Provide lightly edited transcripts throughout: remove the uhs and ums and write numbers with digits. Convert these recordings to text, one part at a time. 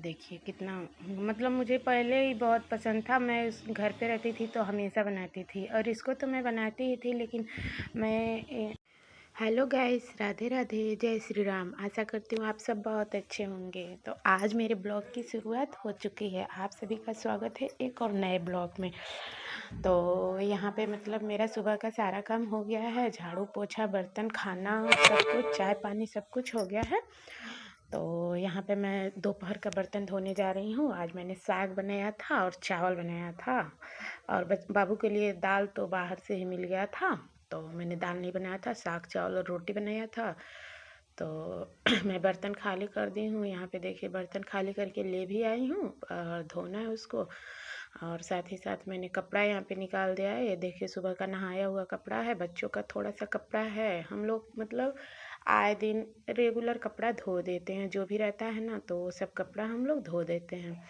देखिए कितना, मतलब मुझे पहले ही बहुत पसंद था। मैं उस घर पे रहती थी तो हमेशा बनाती थी, और इसको तो मैं बनाती ही थी। लेकिन मैं हेलो गाइस, राधे राधे, जय श्री राम। आशा करती हूँ आप सब बहुत अच्छे होंगे। तो आज मेरे ब्लॉग की शुरुआत हो चुकी है। आप सभी का स्वागत है एक और नए ब्लॉग में। तो यहाँ पे मतलब मेरा सुबह का सारा काम हो गया है। झाड़ू पोछा बर्तन खाना सब कुछ, चाय पानी सब कुछ हो गया है। तो यहाँ पे मैं दोपहर का बर्तन धोने जा रही हूँ। आज मैंने साग बनाया था और चावल बनाया था, और बाबू के लिए दाल तो बाहर से ही मिल गया था, तो मैंने दाल नहीं बनाया था, साग चावल और रोटी बनाया था। तो मैं बर्तन खाली कर दी हूँ। यहाँ पे देखिए बर्तन खाली करके ले भी आई हूँ, और धोना है उसको। और साथ ही साथ मैंने कपड़ा यहाँ पे निकाल दिया है। ये देखिए सुबह का नहाया हुआ कपड़ा है, बच्चों का थोड़ा सा कपड़ा है। हम लोग मतलब आए दिन रेगुलर कपड़ा धो देते हैं, जो भी रहता है ना, तो वो सब कपड़ा हम लोग धो देते हैं।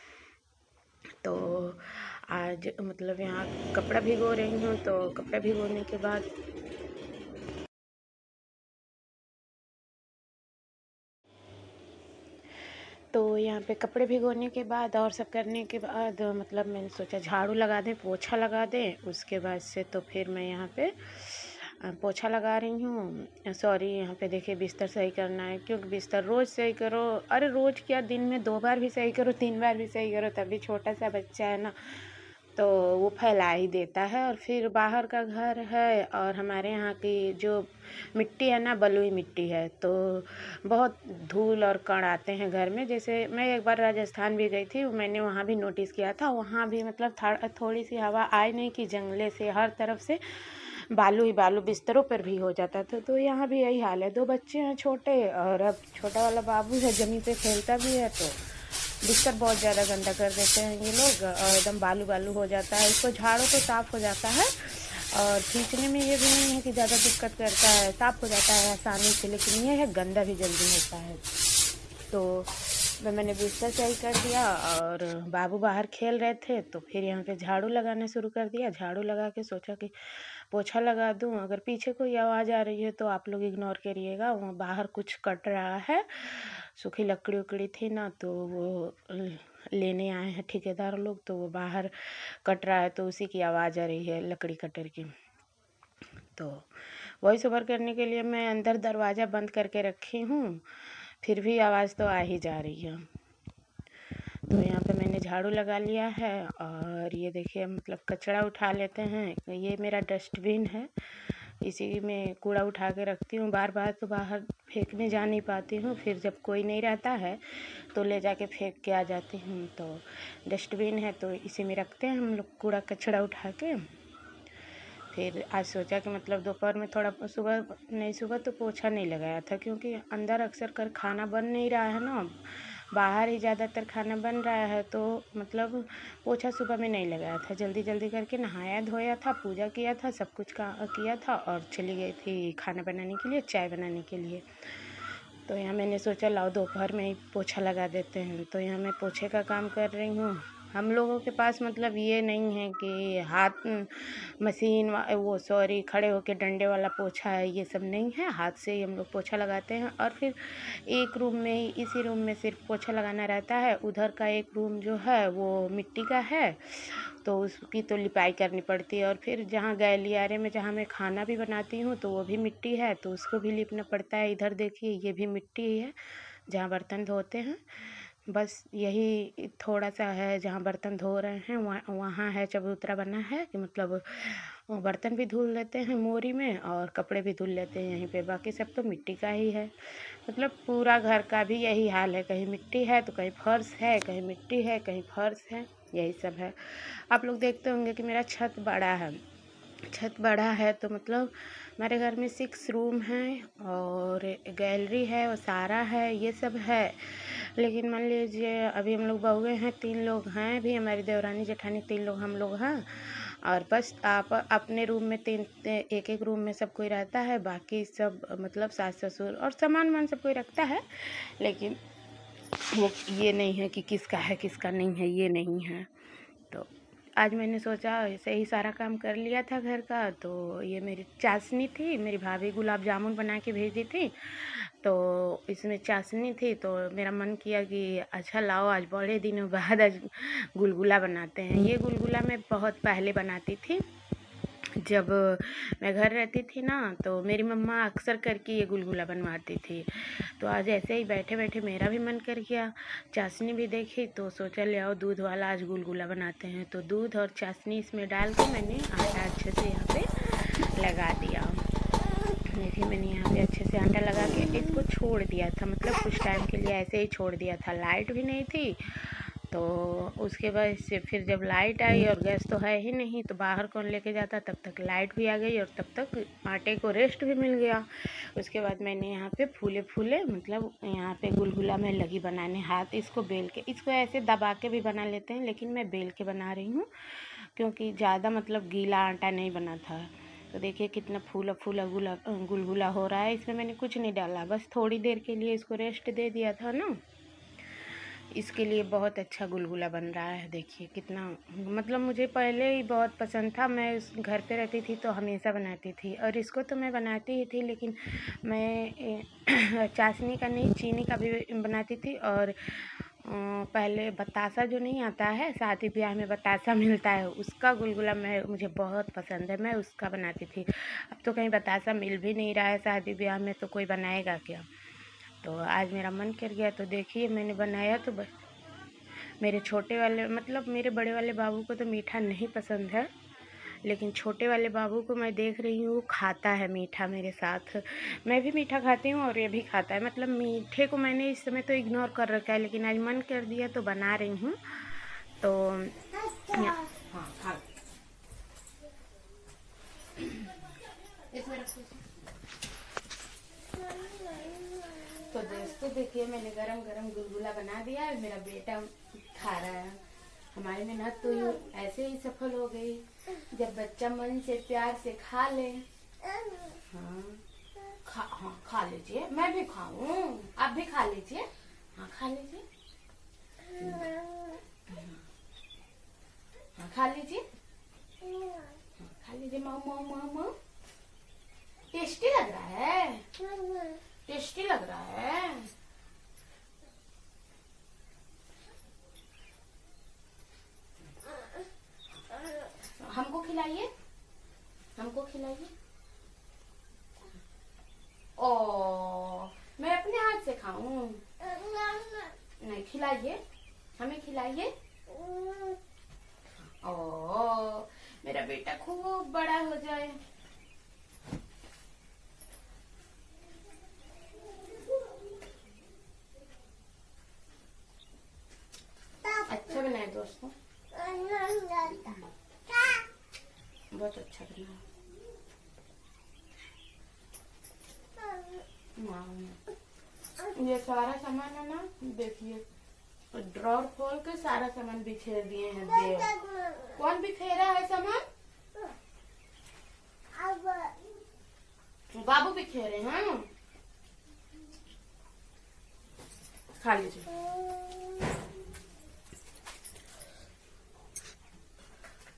तो आज मतलब यहाँ कपड़ा भिगो रही हूँ। तो कपड़ा भिगोने के बाद तो यहाँ पे कपड़े भिगोने के बाद और सब करने के बाद मतलब मैंने सोचा झाड़ू लगा दें, पोछा लगा दें। उसके बाद से तो फिर मैं यहाँ पे पोछा लगा रही हूँ। सॉरी, यहाँ पे देखिए बिस्तर सही करना है, क्योंकि बिस्तर रोज़ सही करो, अरे रोज़ क्या, दिन में 2 बार भी सही करो, 3 बार भी सही करो, तभी छोटा सा बच्चा है ना, तो वो फैला ही देता है। और फिर बाहर का घर है, और हमारे यहाँ की जो मिट्टी है ना, बलुई मिट्टी है, तो बहुत धूल और कण आते हैं घर में। जैसे मैं एक बार राजस्थान भी गई थी, मैंने वहाँ भी नोटिस किया था, वहाँ भी मतलब थोड़ी सी हवा आए नहीं कि जंगले से हर तरफ से बालू ही बालू बिस्तरों पर भी हो जाता था। तो यहाँ भी यही हाल है। 2 बच्चे हैं छोटे, और अब छोटा वाला बाबू है, ज़मीन पे खेलता भी है, तो बिस्तर बहुत ज़्यादा गंदा कर देते हैं ये लोग, और एकदम बालू बालू हो जाता है। इसको झाड़ो तो साफ़ हो जाता है, और खींचने में ये भी नहीं है कि ज़्यादा दिक्कत करता है, साफ़ हो जाता है आसानी से। लेकिन ये है गंदा भी जल्दी होता है। तो मैंने बिस्तर सही कर दिया, और बाबू बाहर खेल रहे थे, तो फिर यहाँ पे झाड़ू लगाना शुरू कर दिया। झाड़ू लगा के सोचा कि पोछा लगा दूँ। अगर पीछे कोई आवाज़ आ रही है तो आप लोग इग्नोर करिएगा, वहाँ बाहर कुछ कट रहा है। सूखी लकड़ी उकड़ी थी ना, तो वो लेने आए हैं ठेकेदार लोग, तो वो बाहर कट रहा है, तो उसी की आवाज़ आ रही है लकड़ी कटर की। तो वॉइस ओवर करने के लिए मैं अंदर दरवाज़ा बंद करके रखी हूँ, फिर भी आवाज़ तो आ ही जा रही है। तो यहाँ पे मैंने झाड़ू लगा लिया है, और ये देखिए मतलब कचरा उठा लेते हैं। ये मेरा डस्टबिन है, इसी में कूड़ा उठा के रखती हूँ। बार बार तो बाहर फेंकने जा नहीं पाती हूँ, फिर जब कोई नहीं रहता है तो ले जाके फेंक के आ जाती हूँ। तो डस्टबिन है तो इसी में रखते हैं हम लोग कूड़ा कचरा उठा के। फिर आज सोचा कि मतलब दोपहर में थोड़ा, सुबह तो पोछा नहीं लगाया था, क्योंकि अंदर अक्सर कर खाना बन नहीं रहा है ना, बाहर ही ज़्यादातर खाना बन रहा है, तो मतलब पोछा सुबह में नहीं लगाया था। जल्दी जल्दी करके नहाया धोया था, पूजा किया था, सब कुछ किया था, और चली गई थी खाना बनाने के लिए, चाय बनाने के लिए। तो यहाँ मैंने सोचा लाओ दोपहर में ही पोछा लगा देते हैं। तो यहाँ मैं पोछे का काम कर रही हूँ। हम लोगों के पास मतलब ये नहीं है कि हाथ मशीन वो सॉरी खड़े होके डंडे वाला पोछा है, ये सब नहीं है। हाथ से ही हम लोग पोछा लगाते हैं, और फिर एक रूम में ही, इसी रूम में सिर्फ पोछा लगाना रहता है। उधर का एक रूम जो है वो मिट्टी का है, तो उसकी तो लिपाई करनी पड़ती है। और फिर जहाँ गैलियारे में जहाँ मैं खाना भी बनाती हूँ, तो वो भी मिट्टी है, तो उसको भी लिपना पड़ता है। इधर देखिए ये भी मिट्टी ही है जहाँ बर्तन धोते हैं। बस यही थोड़ा सा है जहाँ बर्तन धो रहे हैं, वहाँ है चबूतरा बना है कि मतलब बर्तन भी धुल लेते हैं मोरी में, और कपड़े भी धुल लेते हैं यहीं पे। बाकी सब तो मिट्टी का ही है। मतलब पूरा घर का भी यही हाल है, कहीं मिट्टी है तो कहीं फर्श है, कहीं मिट्टी है कहीं फर्श है, यही सब है। आप लोग देखते होंगे कि मेरा छत बड़ा है। छत बड़ा है तो मतलब हमारे घर में 6 रूम हैं, और गैलरी है, और सारा है, ये सब है। लेकिन मान लीजिए अभी हम लोग बहुए हैं, 3 लोग हैं भी, हमारी देवरानी जेठानी 3 लोग हम लोग हैं। और बस आप अपने रूम में एक एक रूम में सब कोई रहता है। बाकी सब मतलब सास ससुर और सामान वामान सब कोई रखता है, लेकिन वो ये नहीं है कि किसका है किसका नहीं है, ये नहीं है। तो आज मैंने सोचा ऐसे ही सारा काम कर लिया था घर का, तो ये मेरी चाशनी थी, मेरी भाभी गुलाब जामुन बना के भेजी थी, तो इसमें चाशनी थी, तो मेरा मन किया कि अच्छा लाओ आज बड़े दिनों बाद आज गुलगुला बनाते हैं। ये गुलगुला मैं बहुत पहले बनाती थी, जब मैं घर रहती थी ना, तो मेरी मम्मा अक्सर करके ये गुलगुला बनवाती थी। तो आज ऐसे ही बैठे बैठे मेरा भी मन कर गया, चाशनी भी देखी तो सोचा ले आओ दूध वाला आज गुलगुला बनाते हैं। तो दूध और चाशनी इसमें डाल के मैंने आटा अच्छे से यहाँ पे लगा दिया। देखिए मैंने यहाँ पे अच्छे से आटा लगा के इसको छोड़ दिया था, मतलब कुछ टाइम के लिए ऐसे ही छोड़ दिया था। लाइट भी नहीं थी, तो उसके बाद से फिर जब लाइट आई और गैस तो है ही नहीं, तो बाहर कौन लेके जाता, तब तक लाइट भी आ गई और तब तक आटे को रेस्ट भी मिल गया। उसके बाद मैंने यहाँ पे फूले फूले मतलब यहाँ पे गुलगुला मैं लगी बनाने, हाथ इसको बेल के, इसको ऐसे दबा के भी बना लेते हैं, लेकिन मैं बेल के बना रही हूँ क्योंकि ज़्यादा मतलब गीला आटा नहीं बना था। तो देखिए कितना फूला फूला गुलगुला हो रहा है। इसमें मैंने कुछ नहीं डाला, बस थोड़ी देर के लिए इसको रेस्ट दे दिया था ना, इसके लिए बहुत अच्छा गुलगुला बन रहा है। देखिए कितना, मतलब मुझे पहले ही बहुत पसंद था, मैं घर पे रहती थी तो हमेशा बनाती थी, और इसको तो मैं बनाती ही थी, लेकिन मैं चाशनी का नहीं चीनी का भी बनाती थी। और पहले बतासा जो नहीं आता है, शादी ब्याह में बतासा मिलता है, उसका गुलगुला मुझे बहुत पसंद है, मैं उसका बनाती थी। अब तो कहीं बतासा मिल भी नहीं रहा है शादी ब्याह में, तो कोई बनाएगा क्या। तो आज मेरा मन कर गया, तो देखिए मैंने बनाया। तो बस मेरे छोटे वाले मतलब मेरे बड़े वाले बाबू को तो मीठा नहीं पसंद है, लेकिन छोटे वाले बाबू को मैं देख रही हूँ वो खाता है मीठा मेरे साथ। मैं भी मीठा खाती हूँ और ये भी खाता है, मतलब मीठे को मैंने इस समय तो इग्नोर कर रखा है, लेकिन आज मन कर दिया तो बना रही हूँ। तो हाँ खा तो दोस्तों देखिए मैंने गरम गरम गुलगुला बना दिया है, मेरा बेटा खा रहा है। हमारी मेहनत तो ऐसे ही सफल हो गई जब बच्चा मन से प्यार से खा ले। हाँ खा लीजिए, मैं भी खाऊं, आप भी खा लीजिए। हाँ खा लीजिए, हाँ खा लीजिए, हाँ खा लीजिए। माओ माओ माओ माओ, टेस्टी लग रहा है, टेस्टी लग रहा है। हमको खिलाइए, हमको खिलाइए। ओ मैं अपने हाथ से खाऊं? नहीं, खिलाइए, हमें खिलाइए। ओ मेरा बेटा खूब बड़ा हो जाए। अच्छा बनाए दोस्तों, बहुत अच्छा बना। ये सारा सामान है ना, देखिए ड्रॉर खोल के सारा सामान बिखेर दिए हैं। देव कौन बिखेरा है सामान? बाबू बिखेरे हैं। खा लीजिए।